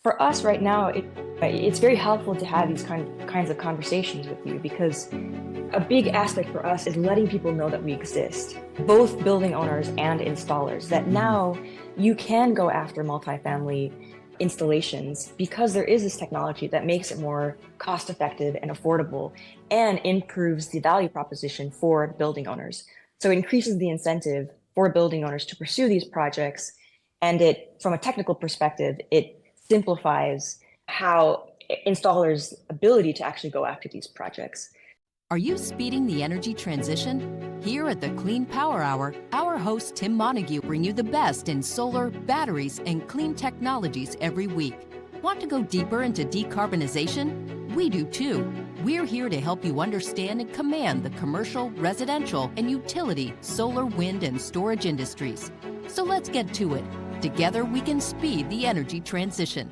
For us right now, it's very helpful to have these kinds of conversations with you because a big aspect for us is letting people know that we exist, both building owners and installers, that now you can go after multifamily installations because there is this technology that makes it more cost effective and affordable and improves the value proposition for building owners. So it increases the incentive for building owners to pursue these projects. And from a technical perspective, it simplifies how installers' ability to actually go after these projects. Are you speeding the energy transition? Here at the Clean Power Hour, our host Tim Montague bring you the best in solar, batteries, and clean technologies every week. Want to go deeper into decarbonization? We do too. We're here to help you understand and command the commercial, residential, and utility solar, wind, and storage industries. So let's get to it. Together we can speed the energy transition.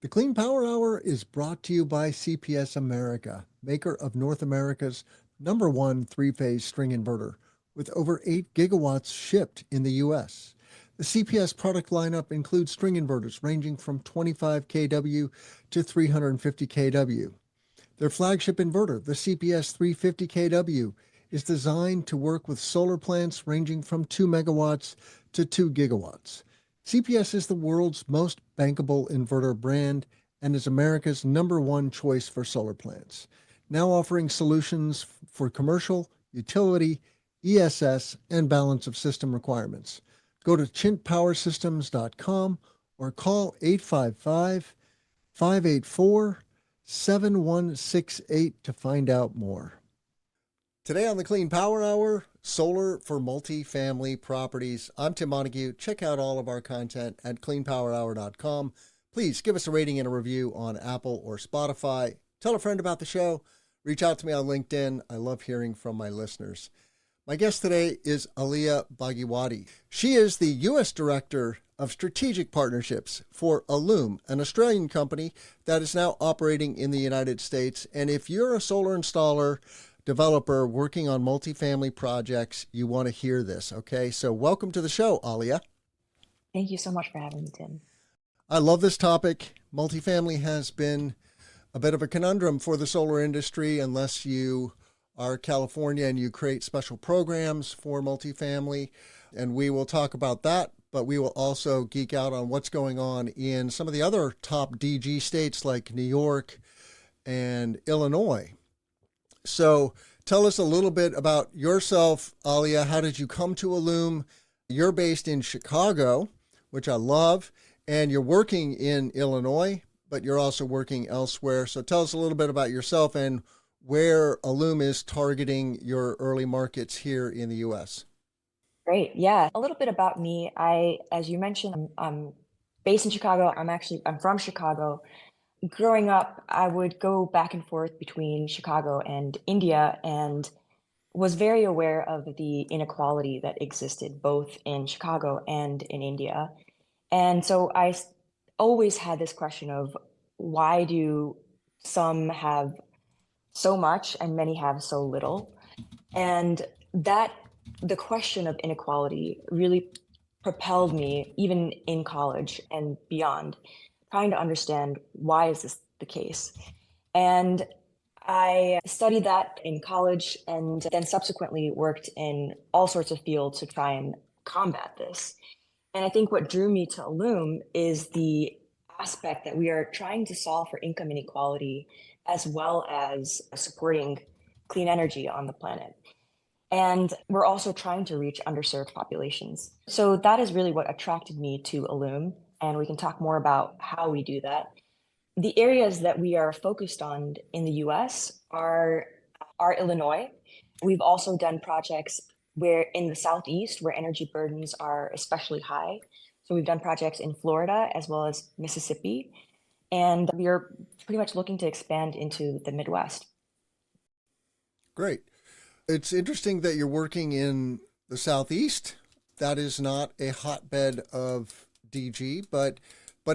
The Clean Power Hour is brought to you by CPS America, maker of North America's #1 three-phase string inverter, with over 8 gigawatts shipped in the U.S. The CPS product lineup includes string inverters ranging from 25 kW to 350 kW. Their flagship inverter, the CPS 350 kW, is designed to work with solar plants ranging from 2 megawatts to 2 gigawatts. CPS is the world's most bankable inverter brand and is America's #1 choice for solar plants, now offering solutions for commercial, utility, ESS, and balance of system requirements. Go to chintpowersystems.com or call 855-584-7168 to find out more. Today on the Clean Power Hour, solar for multifamily properties. I'm Tim Montague. Check out all of our content at cleanpowerhour.com. Please give us a rating and a review on Apple or Spotify. Tell a friend about the show. Reach out to me on LinkedIn. I love hearing from my listeners. My guest today is Aliya Bagewadi. She is the U.S. Director of Strategic Partnerships for Allume, an Australian company that is now operating in the United States. And if you're a solar installer, developer working on multifamily projects, you want to hear this, okay? So welcome to the show, Aliya. Thank you so much for having me, Tim. I love this topic. Multifamily has been a bit of a conundrum for the solar industry unless you are California and you create special programs for multifamily. And we will talk about that, but we will also geek out on what's going on in some of the other top DG states like New York and Illinois. So tell us a little bit about yourself, Aliya. How did you come to Allume? You're based in Chicago, which I love, and you're working in Illinois, but you're also working elsewhere. So tell us a little bit about yourself and where Allume is targeting your early markets here in the U.S. Great. Yeah. A little bit about me. As you mentioned, I'm based in Chicago. I'm from Chicago. Growing up, I would go back and forth between Chicago and India and was very aware of the inequality that existed both in Chicago and in India. And so I always had this question of why do some have so much and many have so little? And the question of inequality really propelled me even in college and beyond, trying to understand why is this the case. And I studied that in college and then subsequently worked in all sorts of fields to try and combat this. And I think what drew me to Allume is the aspect that we are trying to solve for income inequality as well as supporting clean energy on the planet. And we're also trying to reach underserved populations. So that is really what attracted me to Allume. And we can talk more about how we do that. The areas that we are focused on in the US are Illinois. We've also done projects where in the Southeast where energy burdens are especially high. So we've done projects in Florida as well as Mississippi. And we are pretty much looking to expand into the Midwest. Great. It's interesting that you're working in the Southeast. That is not a hotbed of DG, but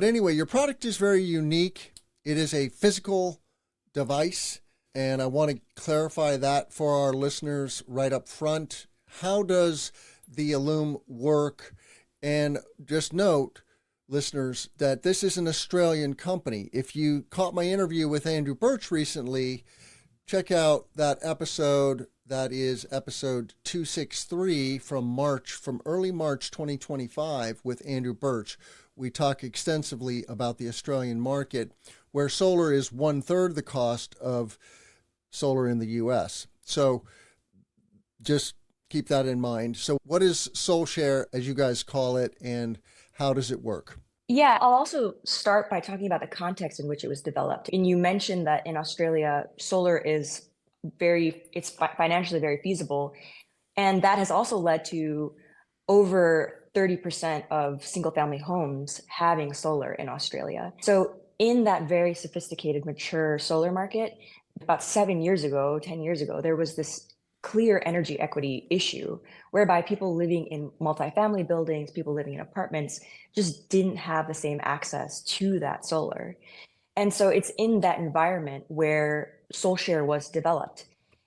anyway, your product is very unique. It is a physical device, and I want to clarify that for our listeners right up front. How does the Allume work? And just note, listeners that this is an Australian company. If you caught my interview with Andrew Birch recently, check out that episode. That is episode 263 from early March 2025 with Andrew Birch. We talk extensively about the Australian market, where solar is 1/3 the cost of solar in the US. So just keep that in mind. So what is SolShare, as you guys call it, and how does it work? Yeah, I'll also start by talking about the context in which it was developed. And you mentioned that in Australia, solar is it's financially very feasible. And that has also led to over 30% of single family homes having solar in Australia. So in that very sophisticated, mature solar market, about 7 years ago, 10 years ago, there was this clear energy equity issue whereby people living in multifamily buildings, people living in apartments just didn't have the same access to that solar. And so it's in that environment where SolShare was developed.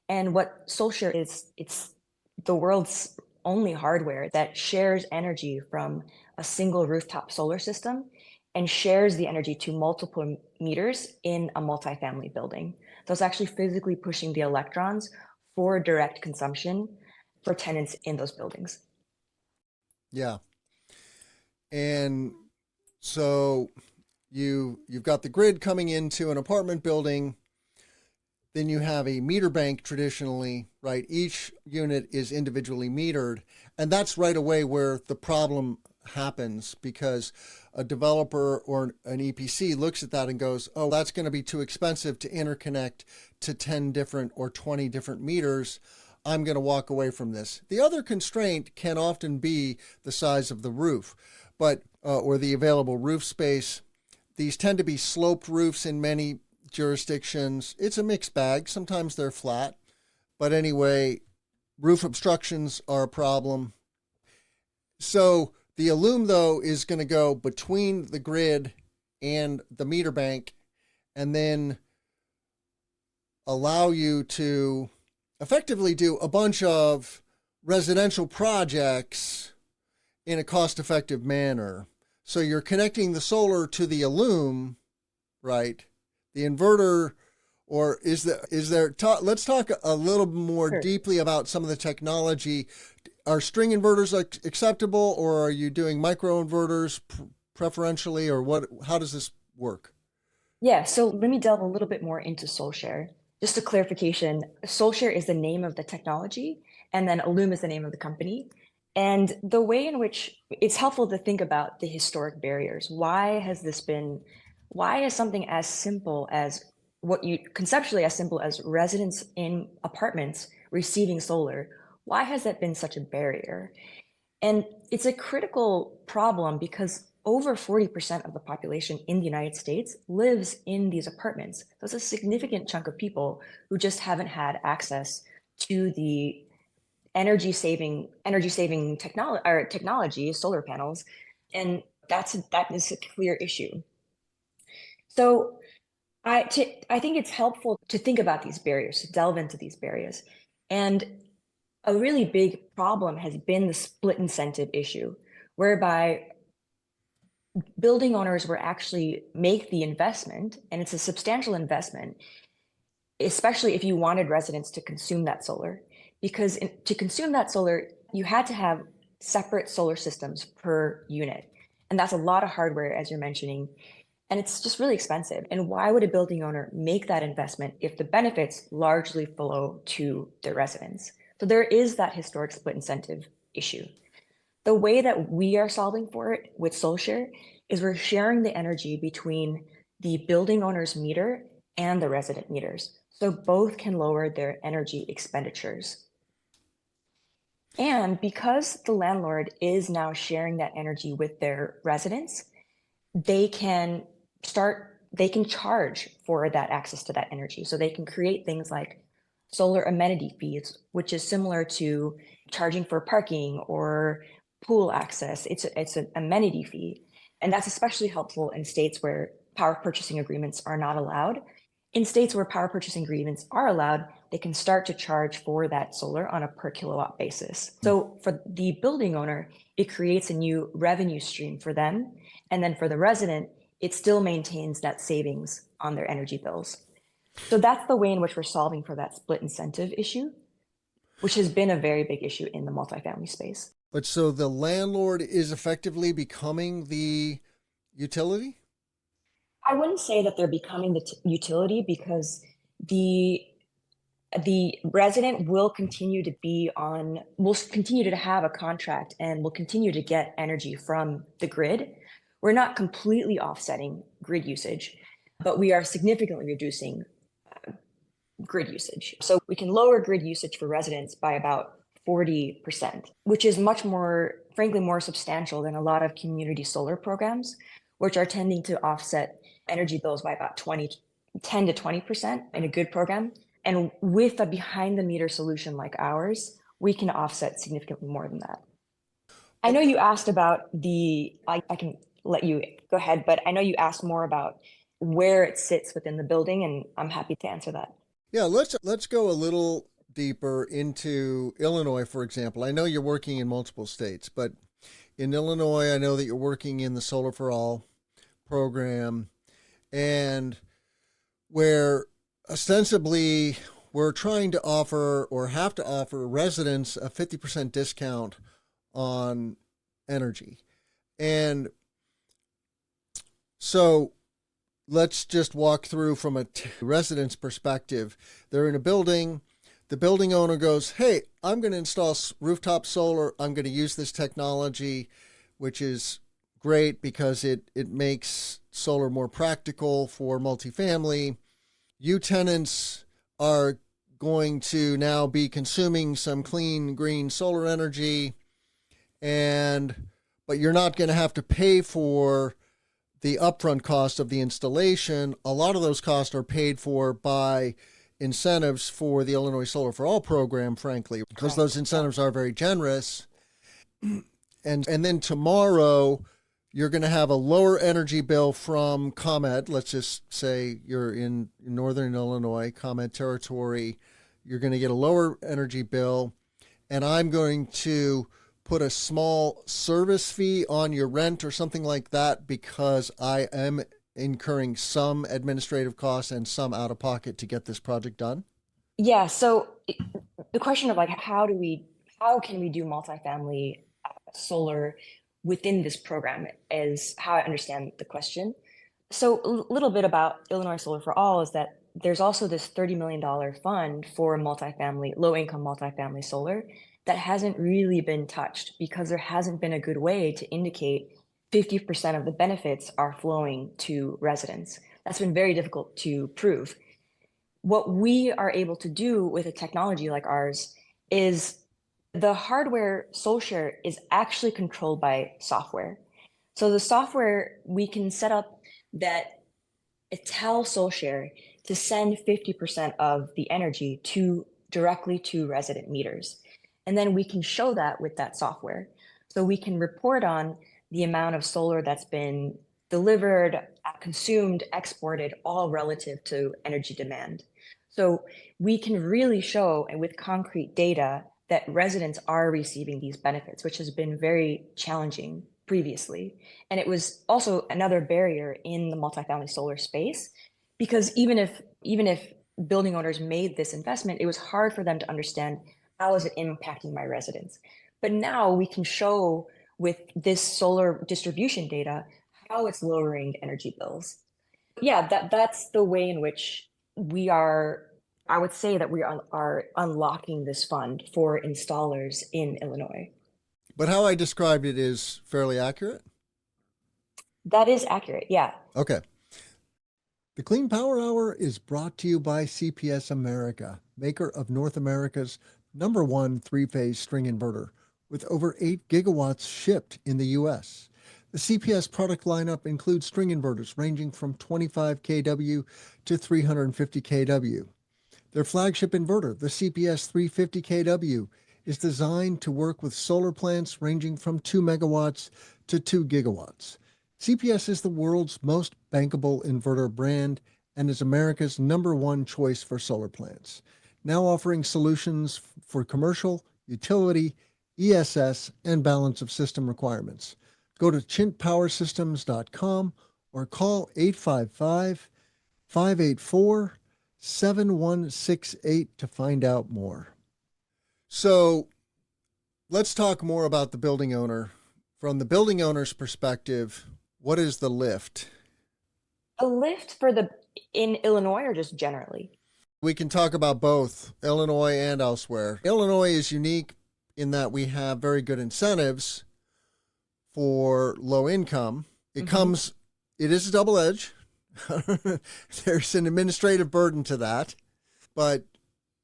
And what SolShare is, it's the world's only hardware that shares energy from a single rooftop solar system and shares the energy to multiple meters in a multifamily building. So it's actually physically pushing the electrons for direct consumption for tenants in those buildings. Yeah. And so you've got the grid coming into an apartment building. Then you have a meter bank traditionally, right? Each unit is individually metered. And that's right away where the problem happens, because a developer or an EPC looks at that and goes, oh, that's going to be too expensive to interconnect to 10 different or 20 different meters. I'm going to walk away from this. The other constraint can often be the size of the roof, or the available roof space. These tend to be sloped roofs in many jurisdictions. It's a mixed bag. Sometimes they're flat. But anyway, roof obstructions are a problem. So the Allume, though, is going to go between the grid and the meter bank and then allow you to effectively do a bunch of residential projects in a cost-effective manner. So you're connecting the solar to the Allume, right? The inverter, or is there, let's talk a little more Sure. deeply about some of the technology. Are string inverters acceptable, or are you doing micro inverters preferentially, or what? How does this work? Yeah, so let me delve a little bit more into SolShare. Just a clarification, SolShare is the name of the technology, and then Allume is the name of the company. And the way in which it's helpful to think about the historic barriers. Why is something as simple as conceptually as simple as residents in apartments receiving solar, why has that been such a barrier? And it's a critical problem because over 40% of the population in the United States lives in these apartments. That's a significant chunk of people who just haven't had access to the energy saving technology, solar panels, and that is a clear issue. So I think it's helpful to think about these barriers, to delve into these barriers. And a really big problem has been the split incentive issue, whereby building owners were actually make the investment, and it's a substantial investment, especially if you wanted residents to consume that solar. Because to consume that solar, you had to have separate solar systems per unit. And that's a lot of hardware, as you're mentioning. And it's just really expensive. And why would a building owner make that investment if the benefits largely flow to their residents? So there is that historic split incentive issue. The way that we are solving for it with SolShare is we're sharing the energy between the building owner's meter and the resident meters, so both can lower their energy expenditures. And because the landlord is now sharing that energy with their residents, they can charge for that access to that energy. So they can create things like solar amenity fees, which is similar to charging for parking or pool access. It's an amenity fee. And that's especially helpful in states where power purchasing agreements are not allowed. In states where power purchasing agreements are allowed, they can start to charge for that solar on a per kilowatt basis. So for the building owner, it creates a new revenue stream for them. And then for the resident, it still maintains that savings on their energy bills. So that's the way in which we're solving for that split incentive issue, which has been a very big issue in the multifamily space. But so the landlord is effectively becoming the utility? I wouldn't say that they're becoming the utility, because the resident will continue to have a contract and will continue to get energy from the grid. We're not completely offsetting grid usage, but we are significantly reducing grid usage. So we can lower grid usage for residents by about 40%, which is much more, frankly, more substantial than a lot of community solar programs, which are tending to offset energy bills by about 10 to 20% in a good program. And with a behind the meter solution like ours, we can offset significantly more than that. I know you asked about I can let you go ahead, but I know you asked more about where it sits within the building, and I'm happy to answer that. Yeah, let's go a little deeper into Illinois, for example. I know you're working in multiple states, but in Illinois, I know that you're working in the Solar for All program, and where ostensibly we're trying to offer, or have to offer, residents a 50% discount on energy. And so let's just walk through from a resident's perspective. They're in a building. The building owner goes, hey, I'm going to install rooftop solar. I'm going to use this technology, which is great because it makes solar more practical for multifamily. You tenants are going to now be consuming some clean, green solar energy, but you're not going to have to pay for the upfront cost of the installation. A lot of those costs are paid for by incentives for the Illinois Solar for All program, frankly, because those incentives are very generous. And then tomorrow, you're going to have a lower energy bill from ComEd. Let's just say you're in Northern Illinois, ComEd territory. You're going to get a lower energy bill, and I'm going to put a small service fee on your rent or something like that because I am incurring some administrative costs and some out of pocket to get this project done? Yeah, so the question of like how can we do multifamily solar within this program is how I understand the question. So a little bit about Illinois Solar for All is that there's also this $30 million fund for multifamily, low-income multifamily solar that hasn't really been touched because there hasn't been a good way to indicate 50% of the benefits are flowing to residents. That's been very difficult to prove. What we are able to do with a technology like ours is the hardware SolShare is actually controlled by software. So the software, we can set up that it tells SolShare to send 50% of the energy directly to resident meters. And then we can show that with that software. So we can report on the amount of solar that's been delivered, consumed, exported, all relative to energy demand. So we can really show, and with concrete data, that residents are receiving these benefits, which has been very challenging previously. And it was also another barrier in the multifamily solar space, because even if building owners made this investment, it was hard for them to understand, how is it impacting my residents? But now we can show with this solar distribution data how it's lowering energy bills. Yeah, that's the way in which I would say that we are unlocking this fund for installers in Illinois. But how I described it is fairly accurate? That is accurate, yeah. Okay. The Clean Power Hour is brought to you by CPS America, maker of North America's #1 three-phase string inverter, with over 8 gigawatts shipped in the U.S. The CPS product lineup includes string inverters ranging from 25 kW to 350 kW. Their flagship inverter, the CPS 350 kW, is designed to work with solar plants ranging from 2 megawatts to 2 gigawatts. CPS is the world's most bankable inverter brand and is America's #1 choice for solar plants, now offering solutions for commercial, utility, ESS, and balance of system requirements. Go to chintpowersystems.com or call 855-584-7168 to find out more. So let's talk more about the building owner. From the building owner's perspective, what is the lift? A lift in Illinois or just generally? We can talk about both Illinois and elsewhere. Illinois is unique in that we have very good incentives for low income. It is a double edge. There's an administrative burden to that. But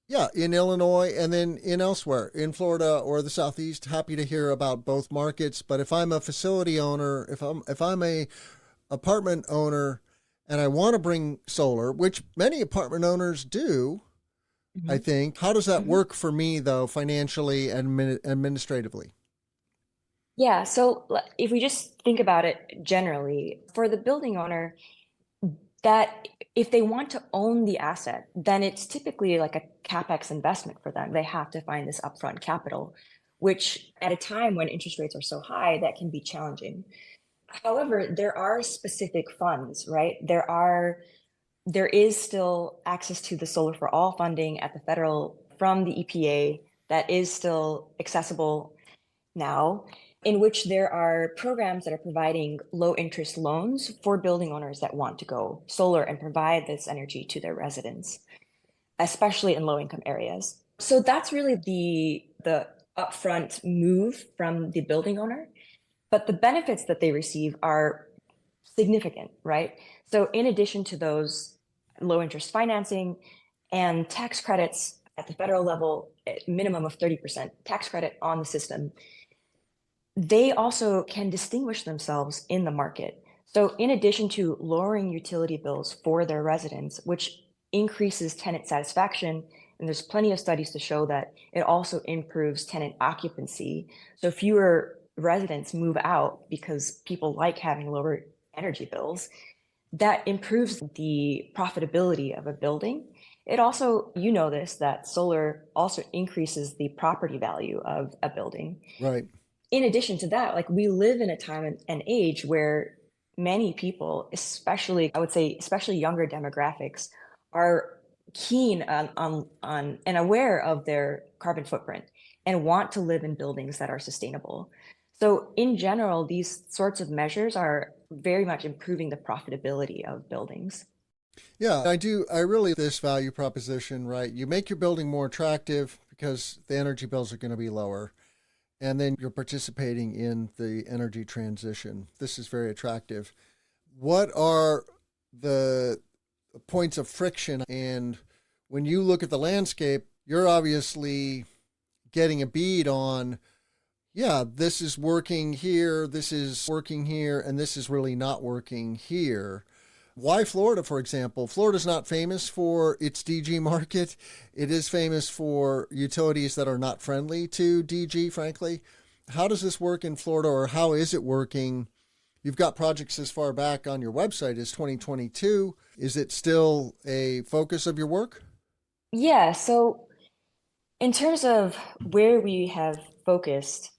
yeah, in Illinois and then in elsewhere, in Florida or the Southeast, happy to hear about both markets. But if I'm a facility owner, if I'm a apartment owner and I want to bring solar, which many apartment owners do, I think, how does that work for me though, financially and administratively? Yeah, so if we just think about it generally, for the building owner, that if they want to own the asset, then it's typically like a CapEx investment for them. They have to find this upfront capital, which at a time when interest rates are so high, that can be challenging. However, there are specific funds, right? There is still access to the Solar for All funding at the federal from the EPA that is still accessible now, in which there are programs that are providing low interest loans for building owners that want to go solar and provide this energy to their residents, especially in low income areas. So that's really the upfront move from the building owner. But the benefits that they receive are significant, right? So in addition to those low interest financing and tax credits at the federal level, minimum of 30% tax credit on the system, they also can distinguish themselves in the market. So in addition to lowering utility bills for their residents, which increases tenant satisfaction, and there's plenty of studies to show that it also improves tenant occupancy. So fewer residents move out because people like having lower energy bills. That improves the profitability of a building. It also, you know this, that solar also increases the property value of a building. Right. In addition to that, like we live in a time and age where many people, especially, I would say, especially younger demographics, are keen on and aware of their carbon footprint and want to live in buildings that are sustainable. So in general, these sorts of measures are very much improving the profitability of buildings. Yeah, I really this value proposition, right? You make your building more attractive because the energy bills are going to be lower. And then you're participating in the energy transition. This is very attractive. What are the points of friction? And when you look at the landscape, you're obviously getting a bead on, yeah, this is working here, this is working here, and this is really not working here. Why Florida, for example? Florida's not famous for its DG market. It is famous for utilities that are not friendly to DG, frankly. How does this work in Florida, or how is it working? You've got projects as far back on your website as 2022. Is it still a focus of your work? Yeah, so in terms of where we have focused,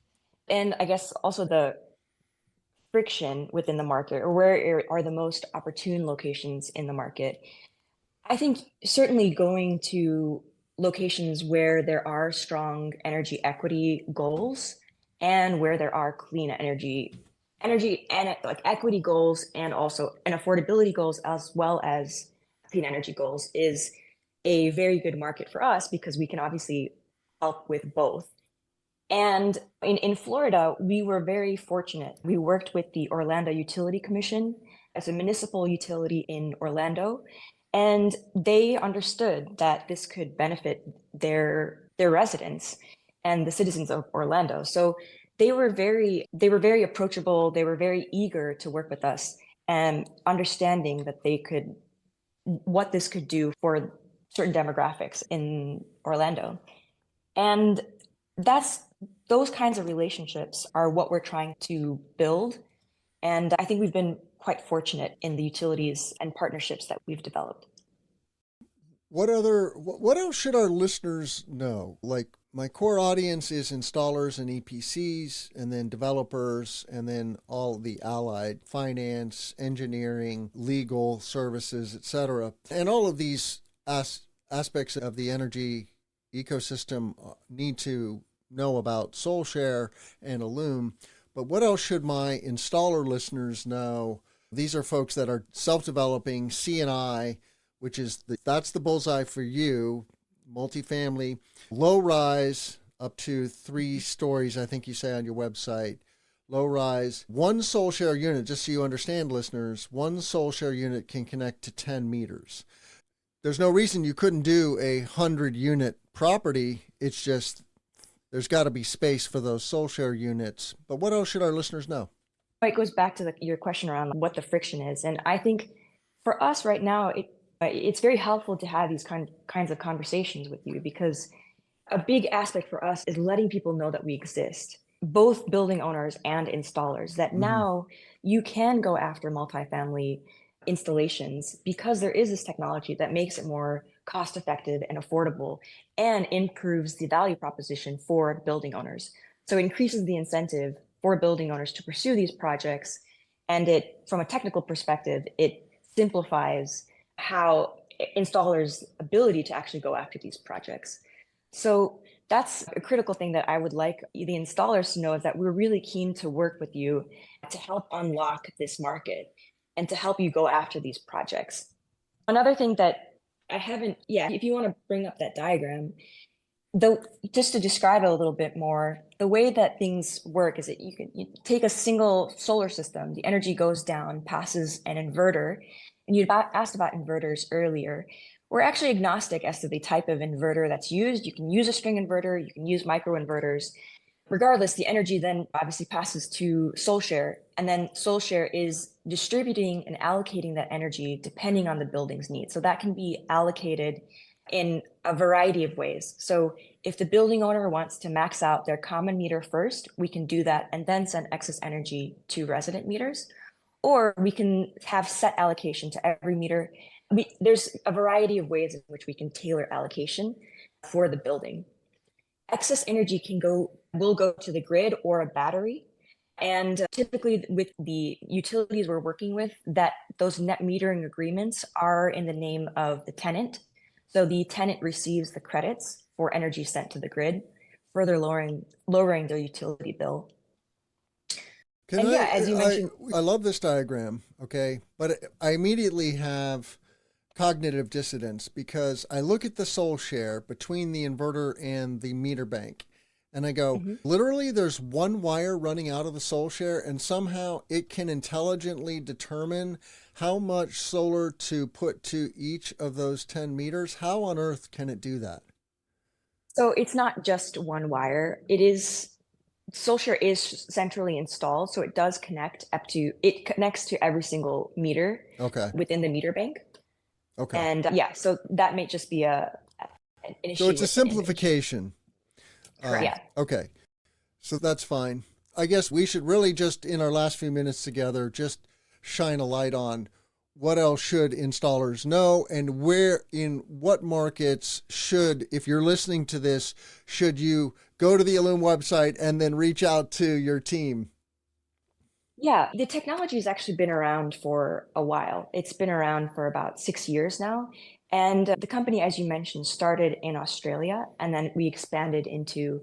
and I guess also the friction within the market, or where are the most opportune locations in the market, I think certainly going to locations where there are strong energy equity goals and where there are clean energy and like equity goals and also and affordability goals as well as clean energy goals is a very good market for us because we can obviously help with both. And in Florida, we were very fortunate. We worked with the Orlando Utility Commission as a municipal utility in Orlando, and they understood that this could benefit their residents and the citizens of Orlando. So they were very approachable. They were very eager to work with us and understanding that what this could do for certain demographics in Orlando. And those kinds of relationships are what we're trying to build. And I think we've been quite fortunate in the utilities and partnerships that we've developed. What else should our listeners know? Like, my core audience is installers and EPCs, and then developers, and then all the allied finance, engineering, legal services, etc. And all of these aspects of the energy ecosystem need to know about SolShare and Allume. But what else should my installer listeners know? These are folks that are self-developing C&I, which is that's the bullseye for you. Multifamily, low rise, up to 3 stories, I think you say on your website. Low rise, one SolShare unit, just so you understand, listeners, one SolShare unit can connect to 10 meters. There's no reason you couldn't do a 100-unit property. It's just there's got to be space for those SolShare units. But what else should our listeners know? It goes back to your question around what the friction is. And I think for us right now, it's very helpful to have these kinds of conversations with you, because a big aspect for us is letting people know that we exist, both building owners and installers, that now you can go after multifamily installations because there is this technology that makes it more cost effective and affordable and improves the value proposition for building owners. So it increases the incentive for building owners to pursue these projects. And from a technical perspective, it simplifies how installers' ability to actually go after these projects. So that's a critical thing that I would like the installers to know, is that we're really keen to work with you to help unlock this market and to help you go after these projects. Another thing that I haven't, if you want to bring up that diagram, though, just to describe it a little bit more, the way that things work is that you take a single solar system, the energy goes down, passes an inverter, and you asked about inverters earlier. We're actually agnostic as to the type of inverter that's used. You can use a string inverter, you can use microinverters. Regardless, the energy then obviously passes to SolShare, and then SolShare is distributing and allocating that energy depending on the building's needs. So that can be allocated in a variety of ways. So if the building owner wants to max out their common meter first, we can do that and then send excess energy to resident meters. Or we can have set allocation to every meter. There's a variety of ways in which we can tailor allocation for the building. Excess energy will go to the grid or a battery. And typically with the utilities we're working with, that those net metering agreements are in the name of the tenant. So the tenant receives the credits for energy sent to the grid, further lowering their utility bill. As you mentioned, I love this diagram, okay? But I immediately have cognitive dissonance because I look at the SolShare between the inverter and the meter bank, and I go, literally there's one wire running out of the SolShare, and somehow it can intelligently determine how much solar to put to each of those 10 meters. How on earth can it do that? So it's not just one wire. SolShare is centrally installed, so it does connects to every single meter within the meter bank. Okay. And so that may just be an issue. So it's a simplification. Yeah. Okay. So that's fine. I guess we should really just, in our last few minutes together, just shine a light on what else should installers know, and where, in what markets if you're listening to this, should you go to the Allume website and then reach out to your team? Yeah, the technology has actually been around for a while. It's been around for about 6 years now. And the company, as you mentioned, started in Australia, and then we expanded into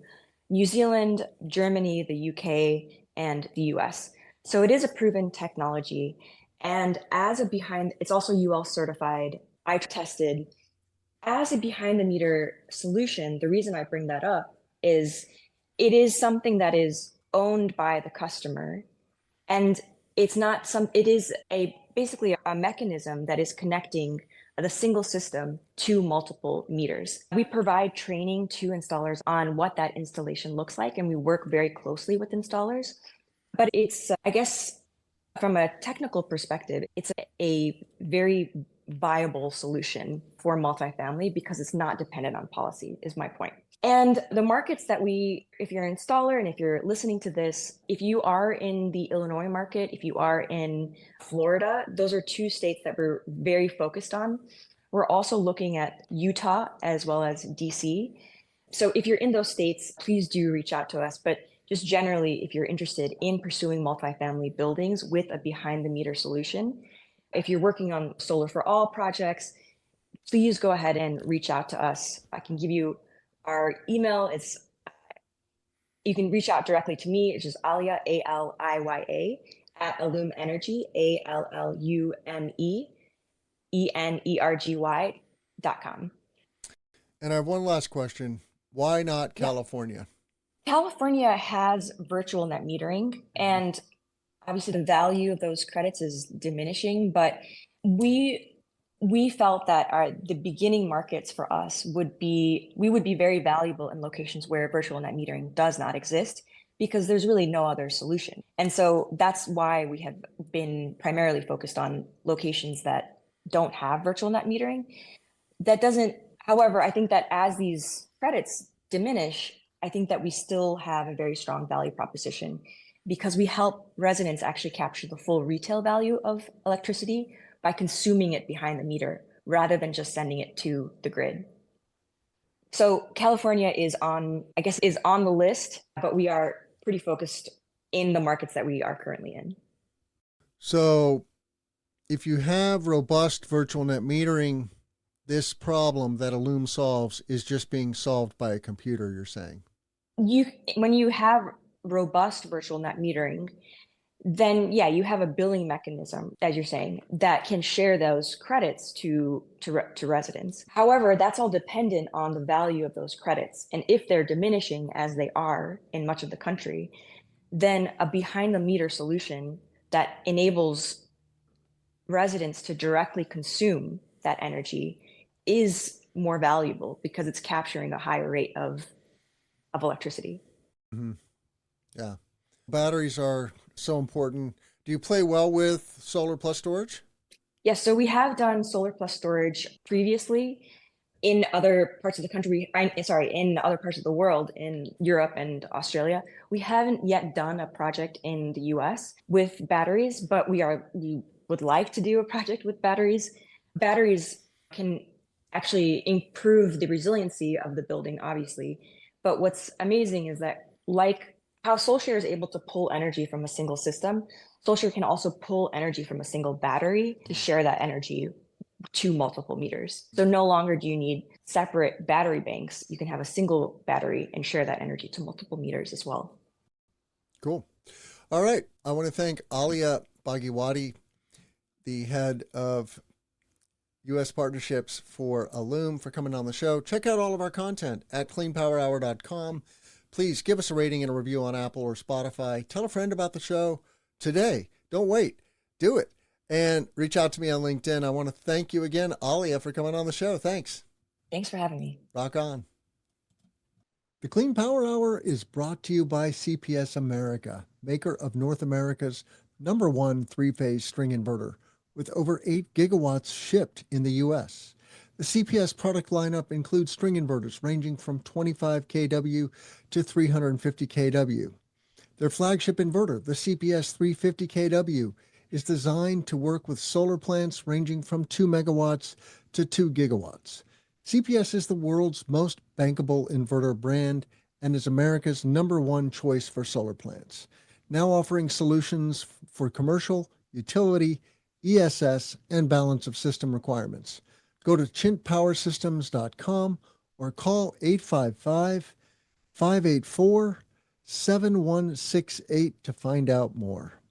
New Zealand, Germany, the UK, and the US. So it is a proven technology. And it's also UL certified, I tested. As a behind the meter solution, the reason I bring that up is it is something that is owned by the customer. And it is basically a mechanism that is connecting the single system to multiple meters. We provide training to installers on what that installation looks like, and we work very closely with installers. But it's, I guess, from a technical perspective, it's a very viable solution for multifamily because it's not dependent on policy, is my point. And the markets if you're an installer and if you're listening to this, if you are in the Illinois market, if you are in Florida, those are 2 states that we're very focused on. We're also looking at Utah as well as DC. So if you're in those states, please do reach out to us. But just generally, if you're interested in pursuing multifamily buildings with a behind the meter solution, if you're working on solar for all projects, please go ahead and reach out to us. I can give you our email. You can reach out directly to me. It's just Aliya, Aliya, at Allume Energy, ALLUMEENERGY.com. And I have one last question. Why not California? California has virtual net metering, and obviously the value of those credits is diminishing, but we felt that the beginning markets for us we would be very valuable in locations where virtual net metering does not exist, because there's really no other solution. And so that's why we have been primarily focused on locations that don't have virtual net metering. However, I think that as these credits diminish, I think that we still have a very strong value proposition, because we help residents actually capture the full retail value of electricity by consuming it behind the meter rather than just sending it to the grid. So California is on the list, but we are pretty focused in the markets that we are currently in. So if you have robust virtual net metering, this problem that Allume solves is just being solved by a computer, you're saying? When you have robust virtual net metering, then yeah, you have a billing mechanism, as you're saying, that can share those credits to residents. However, that's all dependent on the value of those credits. And if they're diminishing, as they are in much of the country, then a behind the meter solution that enables residents to directly consume that energy is more valuable, because it's capturing a higher rate of electricity. Mm-hmm. Yeah. Batteries are so important. Do you play well with solar plus storage? Yes, so we have done solar plus storage previously in other parts of the country, in other parts of the world, in Europe and Australia. We haven't yet done a project in the US with batteries, but we would like to do a project with batteries. Batteries can actually improve the resiliency of the building, obviously. But what's amazing is that, like how SolShare is able to pull energy from a single system, SolShare can also pull energy from a single battery to share that energy to multiple meters. So no longer do you need separate battery banks. You can have a single battery and share that energy to multiple meters as well. Cool. All right. I want to thank Aliya Bagewadi, the head of U.S. partnerships for Allume, for coming on the show. Check out all of our content at cleanpowerhour.com. Please give us a rating and a review on Apple or Spotify. Tell a friend about the show today. Don't wait. Do it. And reach out to me on LinkedIn. I want to thank you again, Aliya, for coming on the show. Thanks. Thanks for having me. Rock on. The Clean Power Hour is brought to you by CPS America, maker of North America's #1 three-phase string inverter, with over 8 gigawatts shipped in the U.S. The CPS product lineup includes string inverters ranging from 25 kW to 350 kW. Their flagship inverter, the CPS 350 kW, is designed to work with solar plants ranging from 2 megawatts to 2 gigawatts. CPS is the world's most bankable inverter brand and is America's #1 choice for solar plants, now offering solutions for commercial, utility, ESS, and balance of system requirements. Go to chintpowersystems.com or call 855-584-7168 to find out more.